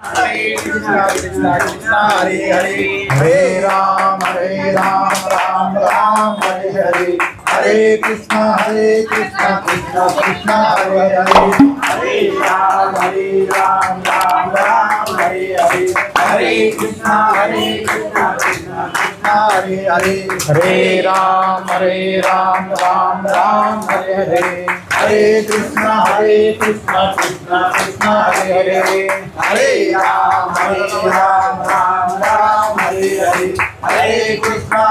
हरे कृष्णा कृष्णा कृष्णा हरे हरे, हरे राम राम राम हरे हरे, हरे कृष्णा कृष्णा कृष्णा हरे हरे, हरे राम राम राम हरे हरे, हरे कृष्णा कृष्णा कृष्णा हरे हरे, हरे राम राम राम हरे हरे, हरे कृष्णा कृष्णा कृष्णा हरे हरे, हरे राम राम राम हरे हरे, हरे कृष्णा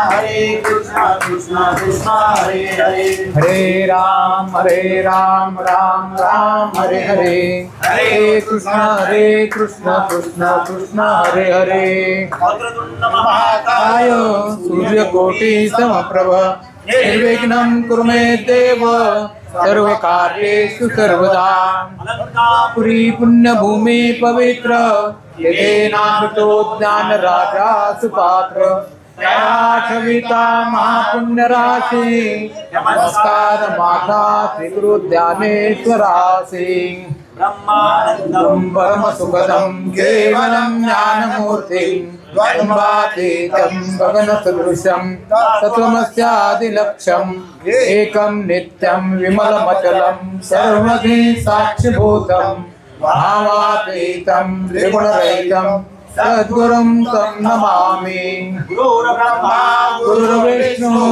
कृष्णा कृष्णा हरे हरे, हरे राम राम राम हरे हरे, हरे कृष्णा कृष्णा कृष्णा हरे हरे। वक्रतुंड महाकाय सूर्यकोटि समप्रभ निर्विघ्नं कुरु मे देव सर्वकार्येषु सर्वदा। पुरी पुण्यभूमि पवित्र यदेनामृतो ज्ञान राजा सुपात्र ठविता महापुण्य राशि नमस्कार माता श्री गुरु ध्यानेश्वरासि ब्रह्मानंदं परम सुखदं केवलं ज्ञानमूर्तिं द्वैतातीतं गगनसदृशं तत्त्वमस्यादिलक्ष्यम् एकं नित्यं विमलमचलं सर्वधि साक्षिभूतं भावातीतं त्रिगुणरहितं सद्गुरुं तं नमामि। गुरुर्ब्रह्मा गुरुर्विष्णु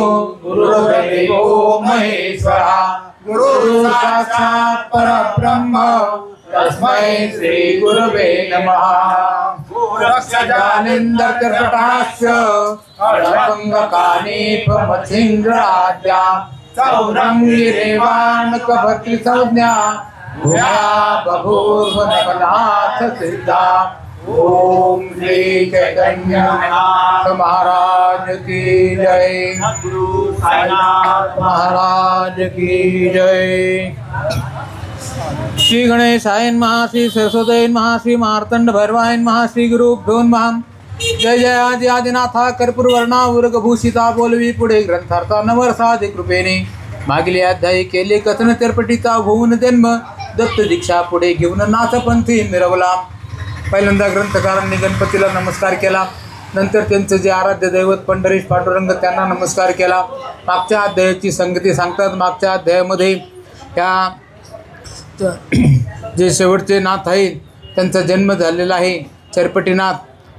गुरुर्देवो महेश्वरः गुरुर्साक्षात् परब्रह्म तस्मै श्री गुरवे नमः। ज्ञानेन्द्रकटाक्ष फलभङ्गकानीपमथीन्द्राद्या सौरङ्गिरेवाणकभक्तिसंज्ञा भूया बभूर्वनकनाथ सिद्धा। ओम श्री चैतन्य महाराज की जय, गुरु साईनाथ महाराज की जय। श्री गणेशाय नमः, श्री सरस्वती नमः, श्री मार्तंड भैरवाय नमः, श्री गुरुभ्यो नमः। जय जय आदि आदिनाथा कर्पूर वर्णा उर्गभूषिता बोलवी पुढे ग्रंथार्था नवरसादि कृपेने मागील अध्यायी केले कथन तेरपटीचा होऊन जन्म दत्त दीक्षा पुढे घेऊन नाथपंथी मिरवला। पहिल्यांदा ग्रंथकारांनी गणपतीला नमस्कार केला, नंतर त्यांचं जे आराध्य दैवत पंढरीश पांडुरंग त्यांना नमस्कार केला। मागच्या अध्यायाची संगती सांगतात। मागच्या अध्यायामध्ये ह्या जे शेवटचे नाथ आहेत त्यांचा जन्म झालेला आहे, चरपटीनाथ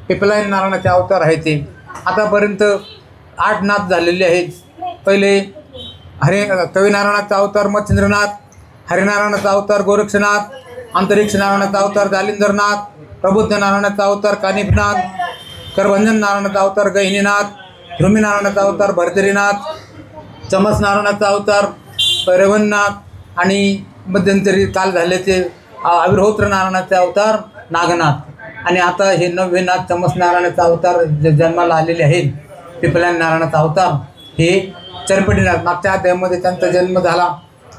पिपलायन नारायणाचे अवतार आहे ते। आतापर्यंत 8 नाथ झालेले आहेत। पहिले कविनारायणाचा अवतार मच्छिंद्रनाथ, हरिनारायणाचा अवतार गोरक्षनाथ, अंतरिक्ष नारायणाचा अवतार जालिंदरनाथ, प्रबुद्ध नारायणाचा अवतार कानिफनाथ, करभंजन नारायणाचा अवतार गहिनीनाथ, ध्रुमी नारायणाचा अवतार भरतरीनाथ, चमस नारायणाचा अवतार पैरवननाथ आणि मध्यंतरी काल झाल्याचे अविरहोत्र नारायणाचे अवतार नागनाथ। आणि आता हे 9वे नाथ चमस नारायणाचा अवतार जन्माला आलेले आहेत, पिपलायन नारायणाचा अवतार हे चरपटीनाथ। मागच्या अध्यायामध्ये त्यांचा जन्म झाला,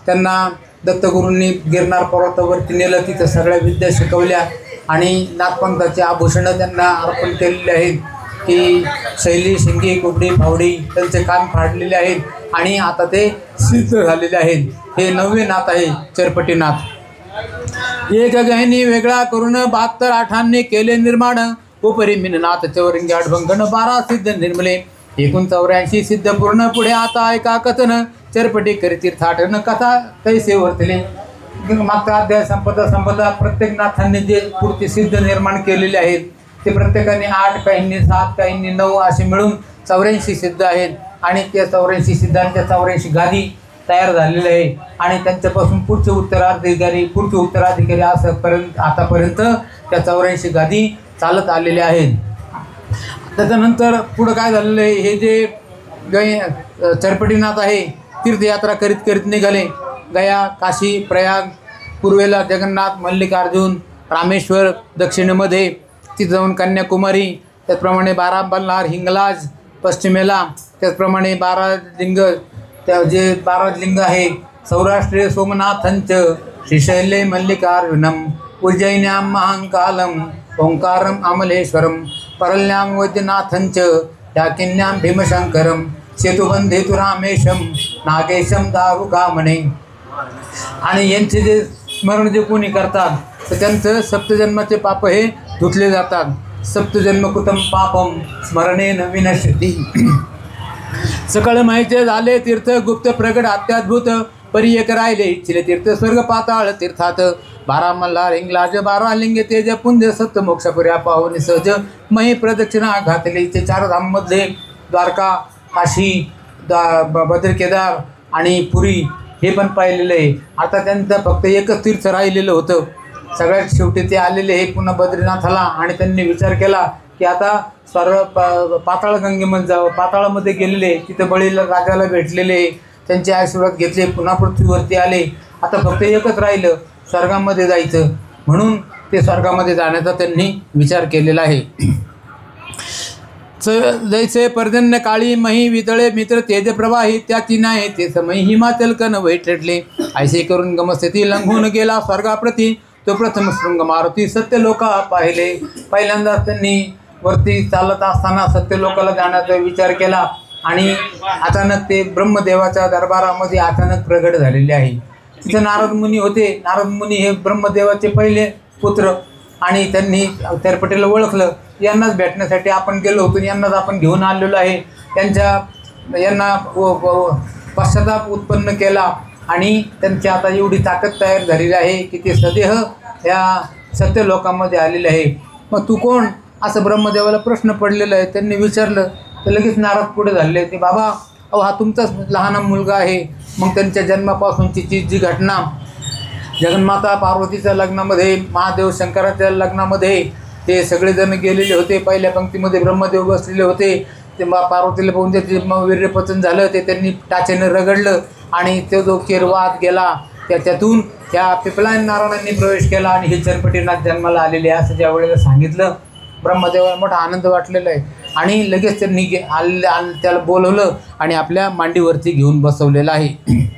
त्यांना दत्तगुरूंनी गिरनार पर्वतावरती नेलं, तिथं सगळ्या विद्या शिकवल्या आणि नाथपंथाचे आभूषणं त्यांना अर्पण केलेले आहेत की शैली, शिंगी, कुबडी, फावडी त्यांचे कान फाडलेले आहेत आणि आता ते सिद्ध झालेले आहेत। हे 9वे नाथ आहे चरपटीनाथ। एक गहिनी वेगळा करून 72 आठांनी केले निर्माण, उपरी मिननाथ चौरंगी आठभंगण 12 सिद्ध निर्मले, एकूण 84 सिद्ध पूर्ण। पुढे आता ऐका कथन चरपटी करीतीर्थाटन कथा कैसे वर्तले। मागचा अध्याय संपदा प्रत्येक नाथांनी जे पुढचे सिद्ध निर्माण केलेले आहेत ते प्रत्येकाने 8, काहींनी 7, काहींनी 9 असे मिळून 84 सिद्ध आहेत आणि त्या 84 सिद्धांच्या 84 गादी तयार झालेले आहे आणि त्यांच्यापासून पुढचे उत्तराधिकारी असंपर्यंत आतापर्यंत त्या 84 गादी चालत आलेल्या आहेत। त्याच्यानंतर पुढं काय झालेलं आहे, हे जे चरपटीनाथ आहे तीर्थयात्रा करीत निघाले। गया, काशी, प्रयाग, पूर्वेला जगन्नाथ, मल्लिकार्जुन, रामेश्वर, दक्षिणेमध्ये तिथं जाऊन कन्याकुमारी, त्याचप्रमाणे 12 बल्हार, हिंगलाज पश्चिमेला, त्याचप्रमाणे 12 लिंग, त्या जे 12 लिंग आहे सौराष्ट्रीय सोमनाथंच श्रीशैले मल्लिकार्जुनम उज्जैन्यां महाकालम ओंकारम अमलेश्वरम परल्यां वैद्यनाथंच याकिन्यां भीमशंकरम सेतुबंधेतु रामेशम नागेशम दारुकामणे। आणि यांचे जे स्मरण जे कोणी करतात तर त्यांचं सप्तजन्माचे पाप हे धुतले जातात. सप्तजन्मकृतं पापम स्मरणे विनश्यति. सकळ माहिती झाले तीर्थ गुप्त प्रगट अत्याद्भुत परी एक राहिले इच्छिले तीर्थ स्वर्ग पाताळ तीर्थात 12 मल्हार इंग्लाज 12 लिंग तेज पुंज सप्त मोक्षपुऱ्या पाहुन सहज मही प्रदक्षिणा घातली. ते 4 धाममधले द्वारका, काशी, बद्र केदार आणि पुरी हे पण पाहिलेलं आहे. आता त्यांचं फक्त एकच तीर्थ राहिलेलं होतं. सगळ्यात शेवटी ते आलेले हे पुन्हा बद्रीनाथाला आणि त्यांनी विचार केला की आता पाताळ गंगेमध्ये जावं. पाताळामध्ये गेलेले, तिथे बळीला राजाला भेटलेले, त्यांचे आशीर्वाद घेतले, पुन्हा पृथ्वीवरती आले. आता फक्त एकच राहिलं, स्वर्गामध्ये जायचं. म्हणून ते स्वर्गामध्ये जाण्याचा त्यांनी विचार केलेला आहे. जैसे पर्जन्य काळी मही वितळे मित्र तेज प्रवाही त्याची नाही ते समय हिमाचल कन वैठले. ऐसे करून गमस्थिती लंघून गेला स्वर्गाप्रती तो प्रथम शृंग मारुती सत्यलोका पाहिले. पहिल्यांदा त्यांनी वरती चालत असताना सत्यलोकाला जाण्याचा विचार केला आणि अचानक ते ब्रह्मदेवाच्या दरबारामध्ये अचानक प्रगट झालेले आहे. तिथं नारद मुनी होते. नारद मुनी हे ब्रह्मदेवाचे पहिले पुत्र आणि त्यांनी चरपटीला ओळखलं. यांनाच भेटण्यासाठी आपण गेलो होतो, यांनाच आपण घेऊन आलेलो आहे. यांना पश्चाताप उत्पन्न केला आणि त्यांची आता एवढी ताकद तयार झालेली आहे की ते सदेह या सत्यलोकामध्ये आलेले आहे. मग तू कोण, असं ब्रह्मदेवाला प्रश्न पडलेला आहे. त्यांनी विचारलं तर लगेच नाराज पुढे झाले. ते बाबा, अहो हा तुमचाच लहान मुलगा आहे. मग त्यांच्या जन्मापासूनची जी घटना, जगन्माता पार्वतीच्या लग्नामध्ये, महादेव शंकराच्या लग्नामध्ये ते सगळेजण गेलेले होते. पहिल्या पंक्तीमध्ये ब्रह्मदेव बसलेले होते. ते पार्वतीला पाहून त्याचे वीर्यपतन झालं. ते त्यांनी टाचेने रगडलं आणि तो जो केरवात गेला त्याच्यातून त्या पिपलायन नारायणांनी प्रवेश केला आणि हे चरपटीनाथ जन्माला आलेले आहे असं ज्या वेळेला सांगितलं, ब्रह्मदेवाला मोठा आनंद वाटलेला आहे. आणि लगेच त्यांनी त्याला बोलवलं आणि आपल्या मांडीवरती घेऊन बसवलेलं आहे.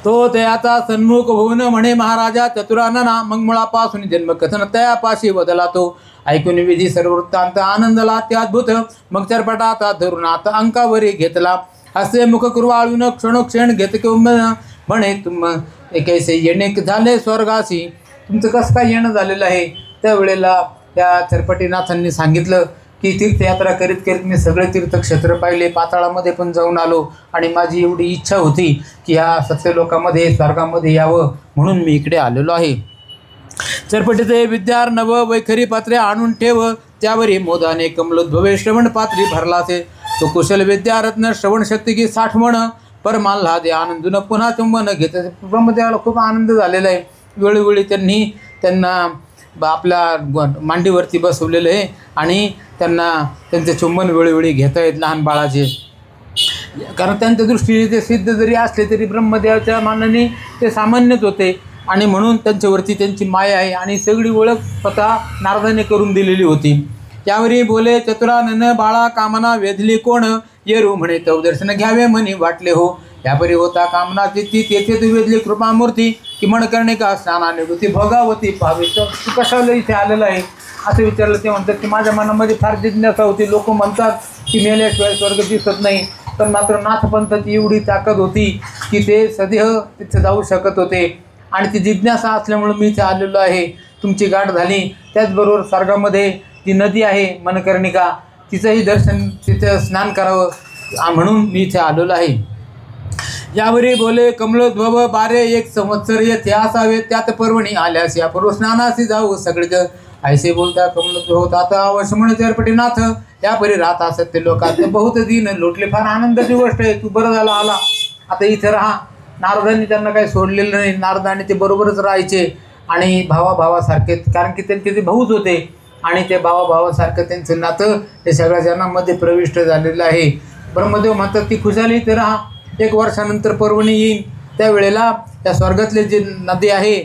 तो त्याचा सन्मुख होऊन म्हणे महाराजा चतुरानना मग मुळापासून जन्मकथन तयापाशी बदला. तो ऐकून विधी सर्व वृत्तांत आनंदला अत्याद्भुत. मग चरपटाचा धरुणात अंकावरी घेतला. असे मुख कुरवाळून क्षणोक्षण घेत किंवा म्हणे तुम कैसे येणे झाले स्वर्गाशी. तुमचं कसं काय येणं झालेलं आहे. त्यावेळेला त्या चरपटीनाथांनी सांगितलं की तीर्थयात्रा करीत करीत मी सगळे तीर्थक्षेत्र पाहिले, पाताळामध्ये पण जाऊन आलो आणि माझी एवढी इच्छा होती की ह्या सत्यलोकामध्ये स्वर्गामध्ये यावं म्हणून मी इकडे आलेलो आहे. चरपटीचे विद्यार नव वैखरी पात्रे आणून ठेव त्यावरी मोदाने कमलोद्भवे श्रवण पात्री भरलासे. तो कुशल विद्यारत्न श्रवण शक्ती की साठवण परमाल्हादे आनंदून पुन्हा चुंबन घेत. ब्रह्मदेवाला खूप आनंद झालेला आहे. वेळोवेळी त्यांना आपल्या मांडीवरती बसवलेलं आहे आणि त्यांना त्यांचे चुंबन वेळोवेळी घेता येत लहान बाळाचे. कारण त्यांच्या दृष्टीने ते सिद्ध जरी असले तरी ब्रह्मदेवाच्या मानाने ते सामान्यच होते आणि म्हणून त्यांच्यावरती त्यांची माया आहे आणि सगळी ओळख स्वतः नारदाने करून दिलेली होती. त्यावरी बोले चतुरानन बाळा कामना वेधली कोण येरू म्हणे तव दर्शन घ्यावे म्हणे वाटले हो. यापरी होता कामना ती तेथे तू वेधली कृपामूर्ती की म्हण करणे का स्नानाने होती भोगावती पाहावी. तर तू कशाला इथे आलेला आहे असं विचारलं. ते म्हणतात की माझ्या मनामध्ये फार जिज्ञासा होती. लोक म्हणतात की मेल्याशिवाय स्वर्ग दिसत नाही, पण मात्र नाथपंथाची एवढी ताकद होती की ते सदैव तिथे जाऊ शकत होते आणि ती जिज्ञासा असल्यामुळे मी इथे आलेलो आहे. तुमची गाठ झाली. त्याचबरोबर स्वर्गामध्ये जी नदी आहे मनकर्णिका, तिचंही दर्शन, तिथं स्नान करावं म्हणून मी इथे आलेलो आहे. यावरी बोले कमलोद्भव बारे 1 संवत्सर येथे असावे त्यात पर्वणी आल्यास या पूर्व स्नानासी जाऊ सगळे. ऐसे बोलता कमलोद्भव आता अवश्य म्हणे चरपटीनाथ यापरी राहता सत्य लोकात बहुत दिन लोटले. फार आनंदाची गोष्ट आहे. तू बरं झाला आला, आता इथे राहा. नारदांनी त्यांना काही सोडलेलं नाही. नारदांनी ते बरोबरच राहायचे आणि भावाभावासारखे, कारण की त्यांचे ते भाऊच होते आणि ते भावाभावासारखं त्यांचं नातं हे सगळ्या जणांमध्ये प्रविष्ट झालेलं आहे. ब्रह्मदेव म्हणतात की खुशाली इथे राहा. 1 वर्षानंतर पर्वणी येईल. त्यावेळेला त्या स्वर्गातले जे नदी आहे,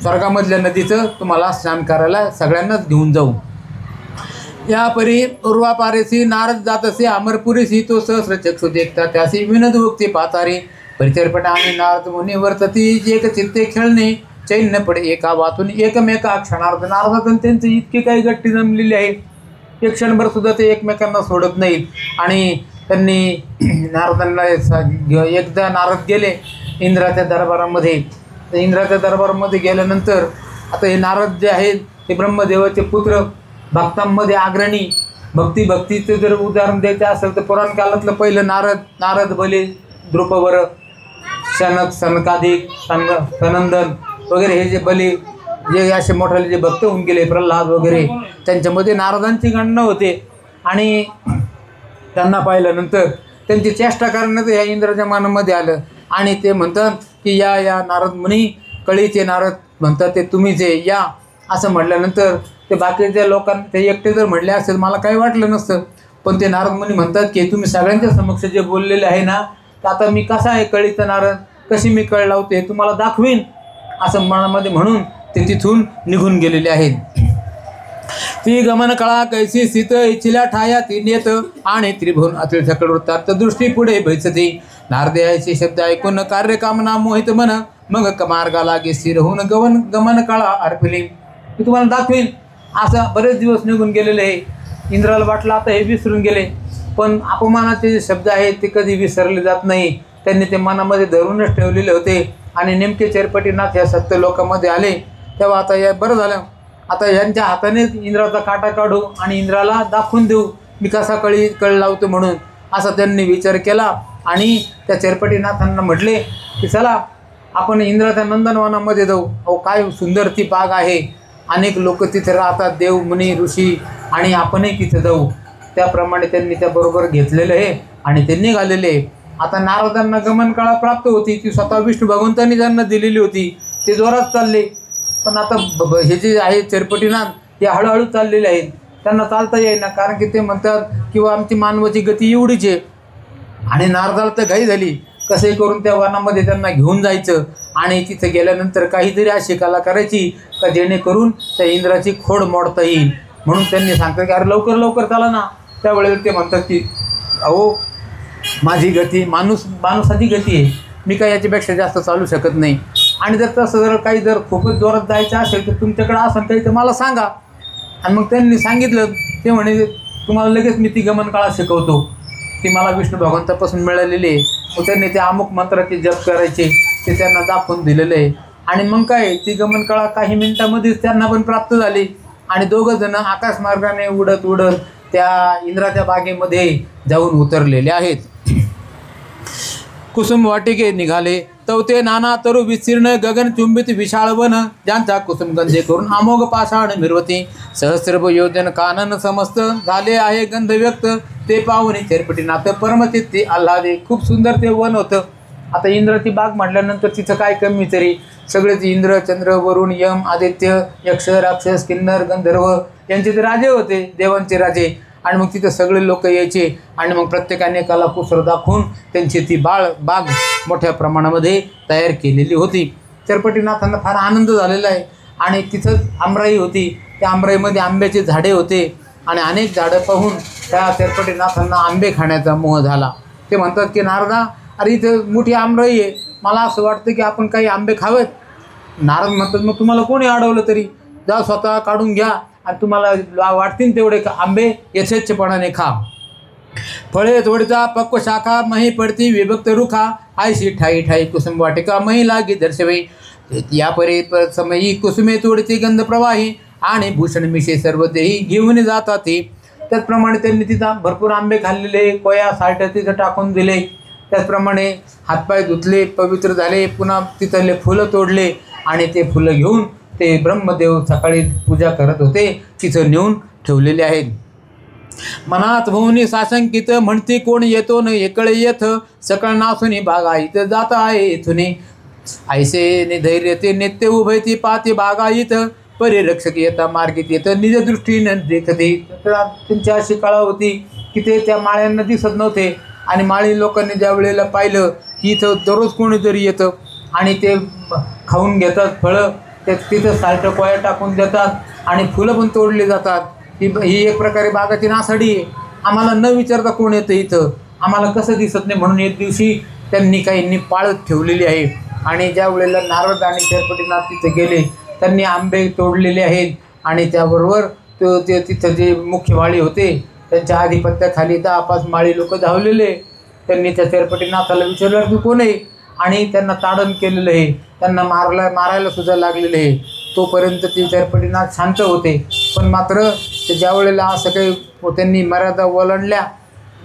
स्वर्गामधल्या नदीचं तुम्हाला स्नान करायला सगळ्यांनाच घेऊन जाऊ. यापरी उर्वापारेसी नारद जातसे अमरपुरीसी तो सहस्र चक्षु देखता त्यासी विनोद उक्ती पातारे. परिचरपट आणि नारद मुनी वर्तती एक चित्ते खेळणे चैन्य पडे एका वातून एकमेका क्षणार्थ. नारदातून त्यांची इतकी काही गट्टी जमलेली आहे, एक क्षणभर सुद्धा ते एकमेकांना सोडत नाहीत. आणि त्यांनी नारदांना एकदा नारद गेले इंद्राच्या दरबारामध्ये तर इंद्राच्या दरबारामध्ये गेल्यानंतर आता हे नारद जे आहेत ते ब्रह्मदेवाचे पुत्र, भक्तांमध्ये अग्रणी. भक्तीचं जर उदाहरण द्यायचं असेल तर पुराण काळातलं पहिलं नारद बली, द्रुपवर, सनकादिक, सनंदन वगैरे हे जे बली जे असे मोठाले जे भक्त होऊन गेले, प्रल्हाद वगैरे, त्यांच्यामध्ये नारदांची गणना होते. आणि त्यांना पाहिल्यानंतर त्यांची चेष्टा करण्यात या इंद्राच्या मनामध्ये आलं आणि ते म्हणतात की या नारद मुनी, कळीचे नारद म्हणतात ते तुम्हीच आहे, या. असं म्हटल्यानंतर ते बाकीच्या लोकांना ते एकटे जर म्हटले असेल मला काही वाटलं नसतं, पण ते नारद मुनी म्हणतात की तुम्ही सगळ्यांच्या समक्ष जे बोललेले आहे ना, तर आता मी कसा आहे कळीचं नारद, कशी मी कळ लावते हे तुम्हाला दाखवीन, असं मनामध्ये म्हणून ते तिथून निघून गेलेले आहेत. ती गमन कळा कैसी स्थित इच्छिल्या ठाया ती नेत आणि त्रिभुवन अतिल सकळ वृत्तार्थ दृष्टी पुढे भैसती. नारदेयाचे शब्द ऐकून कार्य कामना मोहित मन, मग मार्गा लागे स्थिर होऊन गमन कळा अर्पिली. मी तुम्हाला दाखवीन. असं बरेच दिवस निघून गेलेले आहे. इंद्राला वाटलं आता हे विसरून गेले, पण अपमानाचे जे शब्द आहेत ते कधी विसरले जात नाही. त्यांनी ते मनामध्ये धरूनच ठेवलेले होते. आणि नेमके चेरपटीनाथ या सत्य लोकांमध्ये आले तेव्हा आता या बरं झालं, आता यांच्या हातानेच इंद्राचा काटा काढू आणि इंद्राला दाखवून देऊ मी कसा कळ लावतो म्हणून, असा त्यांनी विचार केला. आणि त्या चेरपटीनाथांना म्हटले की चला आपण इंद्राच्या नंदनवनामध्ये जाऊ. अहो काय सुंदर ती बाग आहे, अनेक लोक तिथे राहतात, देव मुनी ऋषी, आणि आपणही तिथे जाऊ. त्याप्रमाणे त्यांनी त्याबरोबर घेतलेलं आहे आणि ते निघालेले. आता नारदांना गमन कळा प्राप्त होती, ती स्वतः विष्णू भगवंतांनी ज्यांना दिलेली होती, ते जोरात चालले. पण आता हे जे आहे चेरपटीनाथ ते हळूहळू चाललेले आहेत, त्यांना चालता येईना, कारण की ते म्हणतात किंवा आमची मानवाची गती एवढीच आहे. आणि नारदाला तर घाई झाली, कसंही करून त्या वनामध्ये त्यांना घेऊन जायचं आणि तिथे गेल्यानंतर काहीतरी अशी कला करायची का जेणेकरून त्या इंद्राची खोड मोडता येईल. म्हणून त्यांनी सांगतात की अरे लवकर लवकर चला ना. त्यावेळेला ते म्हणतात की अहो माझी गती माणसाची गती आहे, मी काय याच्यापेक्षा जास्त चालू शकत नाही. आणि जर तसं जर खूपच जोरात जायचं असेल तर तुमच्याकडे असेल काही तर मला सांगा. आणि मग त्यांनी सांगितलं. ते म्हणे तुम्हाला लगेच मी ती गमन कळा शिकवतो, ती मला विष्णू भगवंतापासून मिळालेली आहे. मग त्यांनी ते अमुक मंत्राचे जप करायचे ते त्यांना दाखवून दिलेलं आहे. आणि मग काय ती गमन कळा काही मिनिटामध्येच त्यांना पण प्राप्त झाली. आणि दोघं जण आकाशमार्गाने उडत उडत त्या इंद्राच्या बागेमध्ये जाऊन उतरलेले आहेत. कुसुम वाटिके निघाले तवते नाना तरु विस्तीर्ण गगनचुंबित विशाळ वन, ज्यांचा कुसुम गंधे करून अमोघ पाषाण मिरवती. सहस्रभ योजन कानन समस्त झाले आहे गंध व्यक्त, ते पाहुणे चेरपटीनाथ परमचित्ती आल्हादे. खूप सुंदर ते वन होतं. आता इंद्राची बाग म्हटल्यानंतर तिथं काय कमी तरी, सगळेच इंद्र, चंद्र, वरुण, यम, आदित्य, यक्ष, राक्षस, किन्नर, गंधर्व यांचे ते राजे होते, देवांचे राजे. आणि मग तिथं सगळे लोक यायचे आणि मग प्रत्येकाने कलाकुसर दाखवून त्यांची ती बाग मोठ्या प्रमाणामध्ये तयार केलेली होती. चेरपटीनाथांना फार आनंद झालेला आहे. आणि तिथंच आमराई होती, त्या आमराईमध्ये आंब्याचे झाडे होते आणि अनेक झाडं पाहून त्या चेरपटीनाथांना आंबे खाण्याचा मोह झाला. ते म्हणतात की नारदा, अरे इथं मोठी आमराई आहे, मला असं वाटतं की आपण काही आंबे खावेत. नारद म्हणतात मग तुम्हाला कोणी अडवलं तरी, जा स्वतः काढून घ्या आणि तुम्हाला वाटतील तेवढे आंबे यथेच्छपणाने खा. फळे तोडता पक्व शाखा मही पडती विभक्त रुखा, आयशी ठाई ठाई कुसुम वाटिका मही लागी दर्शवे. या परे समयी कुसुमे तोडती गंध प्रवाही, आणि भूषण मिशे सर्व देही घेऊन जातात ती. त्याचप्रमाणे त्यांनी तिथं भरपूर आंबे खाल्लेले, कोया साल्ट तिथं टाकून दिले. त्याचप्रमाणे हातपाय धुतले, पवित्र झाले, पुन्हा तिथले फुलं तोडले आणि ते फुलं घेऊन ते ब्रह्मदेव सकाळी पूजा करत होते तिथं नेऊन ठेवलेले आहेत. मनात भुवनी साशंकित म्हणती कोण येतो न एकळे येथ, सकळ नासुनी बागा इथं जात आहे इथुनी. ऐसे धैर्य ते नित्य उभय ती पाती बागायित, परिरक्षक येता मार्गीत येतं निज दृष्टीनं देखते. त्यांची अशी कळा होती की ते त्या माळ्यांना दिसत नव्हते. आणि माळी लोकांनी ज्या वेळेला पाहिलं की इथं दररोज कोणीतरी येतं आणि ते खाऊन घेतात फळं, ते तिथं साल्ट कोया टाकून देतात आणि फुलं पण तोडली जातात. ही एक प्रकारे बागाची नासाडी आहे. आम्हाला न विचारता कोण येतं इथं, आम्हाला कसं दिसत नाही, म्हणून एक दिवशी त्यांनी काहींनी पाळत ठेवलेली आहे. आणि ज्या वेळेला नारद आणि चेरपटीनाथ तिथे गेले त्यांनी आंबे तोडलेले आहेत. आणि त्याबरोबर ते तिथं जे मुख्य माळी होते त्यांच्या आधिपत्याखाली 10-5 माळी लोक धावलेले. त्यांनी त्या चेरपटीनाथाला विचारलं की कोण आहे. आणि त्यांना ताडण केलेलं आहे, त्यांना मारायला सुद्धा लागलेलं आहे. तोपर्यंत ते चरपटीनाथ शांत होते. पण मात्र ते ज्या वेळेला असं काही त्यांनी मर्यादा ओलांडल्या,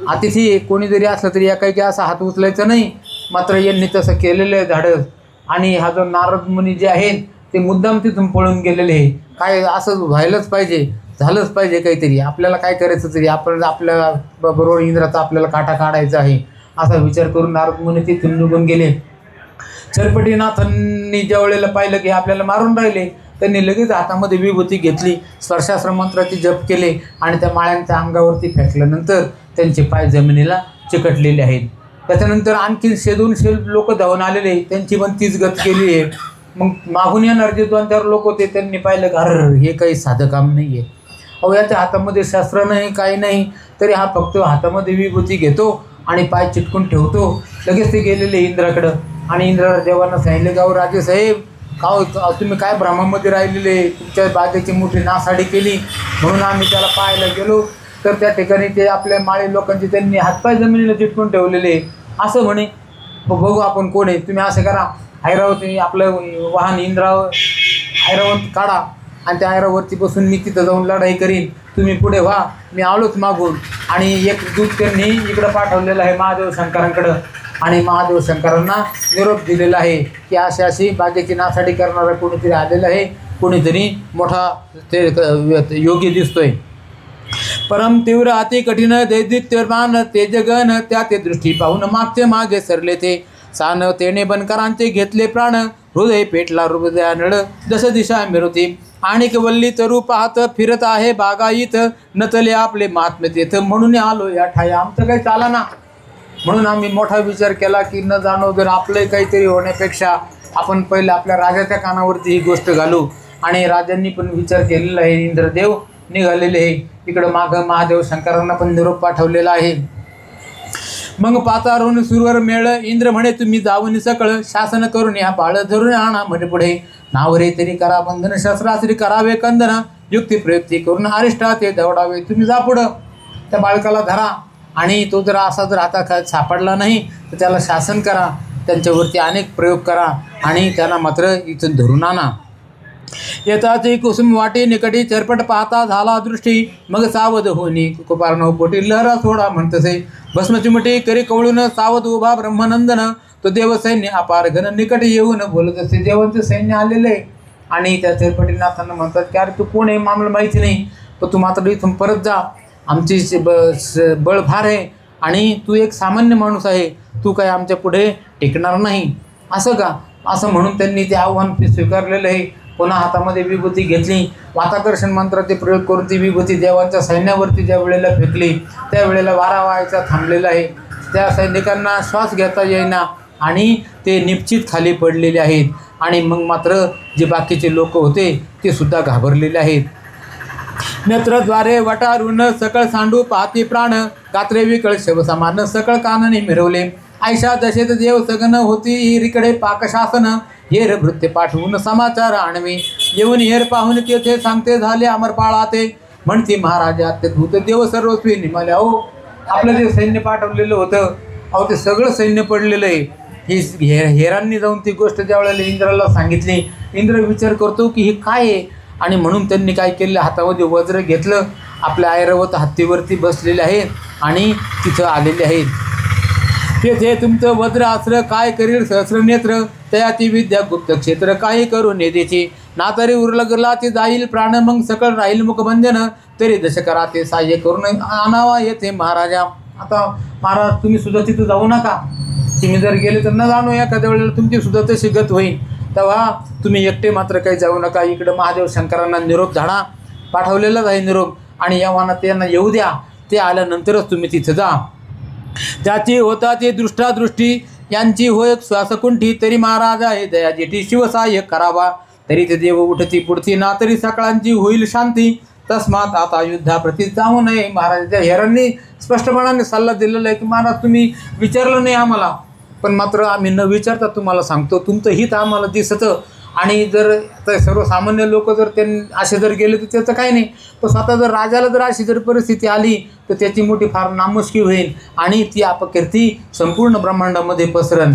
अतिथी कोणी जरी असलं तरी एकाएकी असा हात उचलायचा नाही. मात्र यांनी तसं केलेलं आहे धाडस. आणि हा जो नारद मुनी जे आहेत ते मुद्दाम तिथून पळून गेलेले आहे. काय असं व्हायलाच पाहिजे, झालंच पाहिजे काहीतरी, आपल्याला काय करायचं तरी, आपण आपल्या बरोबर इंद्राचा आपल्याला काटा काढायचा आहे असा विचार करून नारद मुनी तिथून निघून गेले. चरपटीनाथांनी ज्या वेळेला पाहिलं की आपल्याला मारून राहिले, त्यांनी लगेच हातामध्ये विभूती घेतली, स्पर्शास्त्र मंत्राचे जप केले आणि त्या माळ्यांच्या अंगावरती फेकल्यानंतर त्यांचे पाय जमिनीला चिकटलेले आहेत. त्याच्यानंतर आणखी 100-200 लोक धावून आलेले, त्यांची पण तीच गत केली आहे. मग मागून येणार जे 2-4 लोक होते त्यांनी पाहिलं की अरे हे काही साधं काम नाही आहे. अहो याच्या हातामध्ये शस्त्र नाही, काही नाही, तरी हा फक्त हातामध्ये विभूती घेतो आणि पाय चिटकून ठेवतो. लगेच ते गेलेले इंद्राकडं आणि इंद्राला देवांना सांगितले की अहो राजेसाहेब, का तुम्ही काय भ्रमामध्ये राहिलेले, तुमच्या बागेची मोठी नासाडी केली म्हणून आम्ही त्याला पाहायला गेलो, तर त्या ठिकाणी ते आपल्या माळी लोकांचे त्यांनी हातपाय जमिनीला चिटकून ठेवलेले. असं म्हणे, बघू आपण कोण आहे. तुम्ही असं करा, ऐरावत आपलं वाहन ऐरावत काढा आणि त्या ऐरावरती बसून मी तिथं जाऊन लढाई करीन, तुम्ही पुढे व्हा, मी आलोच मागून. आणि एक दूत त्यांनी इकडं पाठवलेलं आहे महादेव शंकरांकडं आणि महादेव शंकरांना निरोप दिलेला आहे की अशी बागेची नासाडी करणारा कोणीतरी आलेलं आहे, कोणीतरी मोठा ते योगी दिसतोय. परम तीव्र अति कठीण दैदित्यमान तेजगन त्या ते दृष्टी पाहून मागचे मागे सरले ते. सान तेने बनकरांचे घेतले प्राण, हृदय पेटला हृदयानळ दश दिशा मिळवते. आणि वल्ली तरू पाहत फिरत आहे बागायीत, नतले आपले महात्मे तेथ म्हणून आलो या ठाई. आमचं काही चाला ना, म्हणून आम्ही मोठा विचार केला की न जाणो जर आपलं काहीतरी होण्यापेक्षा आपण पहिलं आपल्या राजाच्या कानावरती ही गोष्ट घालू. आणि राजांनी पण विचार केलेला आहे. इंद्रदेव निघालेले आहे, इकडं मागं महादेव शंकरांना पण निरोप पाठवलेला आहे. मग पातारून सुरवर मेळ, इंद्र म्हणे तुम्ही जाऊन सकळ, शासन करून या बाळ धरून आणा म्हणे पुढे. नाव रे तरी करा बंधन, शस्त्रास्त्री करावे कंदन, युक्ती प्रयुक्ती करून अरिष्टा ते दौडावे. तुम्ही जा पुढं, त्या बाळकाला धरा आणि तो जर असा जर हाताखाली सापडला नाही तर त्याला शासन करा, त्यांच्यावरती अनेक प्रयोग करा आणि त्यांना मात्र इथून धरून आणा. येताची कुसुम वाटी निकटी, चरपट पाहता झाला दृष्टी, मग सावध होनी कुपारनो पोटी लहरा सोडा म्हणतसे. भस्मचिमटी करी कवळून सावध उभा ब्रह्मनंदन, तो देवसैन्य अपार घन निकट येऊन बोलत असे. देवांचं सैन्य आलेलं आहे आणि त्या चरपटीनाथांना म्हणतात की अरे तू कोण आहे, आम्हाला माहिती नाही, पण तू मात्र इथून परत जा, आमची बळ फार आहे आणि तू एक सामान्य माणूस आहे, तू काय आमच्या पुढे टिकणार नाही. असं का, असं म्हणून त्यांनी ते आव्हान स्वीकारलेलं आहे. पुन्हा हातामध्ये विभूती घेतली, वाताकर्षण मंत्राचे प्रयोग करून ती विभूती देवांच्या सैन्यावरती ज्या वेळेला फेकली त्यावेळेला वारा व्हायचा थांबलेला आहे. त्या सैनिकांना श्वास घेता येईना आणि ते निश्चित खाली पडलेले आहेत. आणि मग मात्र जे बाकीचे लोक होते ते सुद्धा घाबरलेले आहेत. नेत्रद्वारे वटारून सकळ सांडू पाहती प्राण, कात्रे विकळ शवसमान सकळ कानने मिरवले. ऐशा दशेत देव सगन होती हिरीकडे पाकशासन, हेर भृत्य पाठवून समाचार आणवे. येऊन हेर पाहून तेथे सांगते झाले अमरपाळा ते, म्हणती महाराजा अत्यद्भुत देव सर्वस्वी निमाले. अहो आपलं जे सैन्य पाठवलेलं होतं, अहो ते सगळं सैन्य पडलेलं आहे. ही हेरांनी जाऊन ती गोष्ट ज्या वेळेला इंद्राला सांगितली, इंद्र विचार करतो की हे काय आहे. आणि म्हणून त्यांनी काय केलं, हातामध्ये वज्र घेतलं, आपल्या ऐरावत हत्तीवरती बसलेले आहेत आणि तिथं आलेले आहेत. तेथे तुमचं वज्र आश्र काय करील सहस्र नेत्र, तयाची विद्या गुप्त क्षेत्र काही करू नेदेची. ना तरी उरलगला ते जाईल प्राण, मग सकळ राहील मुखभंजन, तरी दशकरा ते साह्य करून आणावा येथे महाराजा. आता महाराज तुम्ही सुद्धा तिथं जाऊ नका, तुम्ही जर गेले तर न जाणू एखाद्या वेळेला तुमची सुद्धा तशी गत होईल, तेव्हा तुम्ही एकटे मात्र काही जाऊ नका. इकडं महादेव शंकरांना निरोप झाडा, पाठवलेलाच आहे निरोप, आणि यावाना त्यांना येऊ द्या, ते आल्यानंतरच तुम्ही तिथं जा. त्याची होता ते दृष्टादृष्टी यांची होय श्वासकुंठी, तरी महाराजा हे दया जेठी शिवसहाय्य करावा. तरी ते देव उठती पुढती, ना तरी सकळांची होईल शांती, तस्मात आता युद्धाप्रती जाऊ नये. महाराजांच्या हेरांनी स्पष्टपणाने सल्ला दिलेला आहे की महाराज तुम्ही विचारलं नाही आम्हाला, पण मात्र आम्ही न विचारता तुम्हाला सांगतो, तुमचं हित आम्हाला दिसतं. आणि जर सर्वसामान्य लोक जर त्यांनी असे जर गेले तर त्याचं काही नाही, पण स्वतः जर राजाला जर अशी जर परिस्थिती आली तर त्याची मोठी फार नामुष्की होईल आणि ती अपकीर्ती संपूर्ण ब्रह्मांडामध्ये पसरण.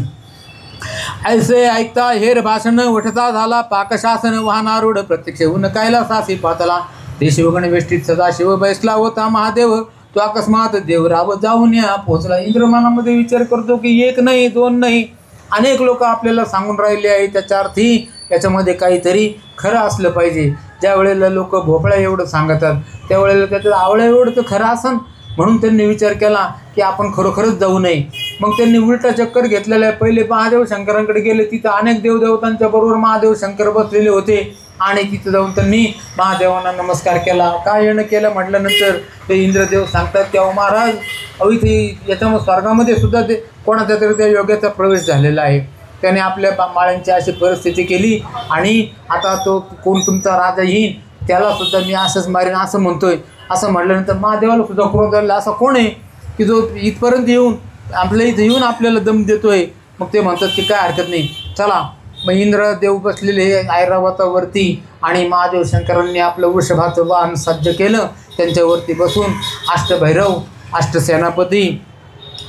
ऐसे ऐकता हेर भाषण वठता झाला पाकशासन वाहनारूढ प्रत्यक्ष ऊन कैलासासी पातला देशवगण वेष्टीत सदाशिव बैसला होता महादेव तो अकस्मात देवराव जाऊन या पोहोचला. इंद्र मनामध्ये विचार करतो की एक नाही दोन नाही अनेक लोक आपल्याला सांगून राहिले आहे, त्याच्या अर्थी याच्यामध्ये काहीतरी खरं असलं पाहिजे. ज्या वेळेला लोक भोपळा एवढं सांगतात त्यावेळेला त्याचं आवळ्या एवढं तर खरं असन, म्हणून त्यांनी विचार केला की आपण खरोखरच जाऊ नये. मग त्यांनी उलटा चक्कर घेतलेला आहे. पहिले महादेव शंकरांकडे गेले, तिथं अनेक देवदेवतांच्या बरोबर महादेव शंकर बसलेले होते आणि तिथं जाऊन त्यांनी महादेवांना नमस्कार केला. काय येणं केलं म्हटल्यानंतर ते इंद्रदेव सांगतात तेव्हा महाराज अहो इथे याच्यामध्ये स्वर्गामध्ये सुद्धा ते कोणाच्या तरी त्या योग्याचा प्रवेश झालेला आहे. त्याने आपल्या माळ्यांची अशी परिस्थिती केली आणि आता तो कोण तुमचा राजा येईन त्याला सुद्धा मी असंच मारेन असं म्हणतोय. असं म्हटल्यानंतर महादेवाला सुद्धा क्रोध आला, असा कोण आहे की जो इथपर्यंत येऊन आपल्या इथं येऊन आपल्याला दम देतोय. मग ते म्हणतात की काय हरकत नाही चला. मग इंद्रदेव बसलेले ऐरावतावरती आणि महादेव शंकरांनी आपलं वृषभाचं वाहन सज्ज केलं. त्यांच्यावरती बसून अष्टभैरव अष्टसेनापती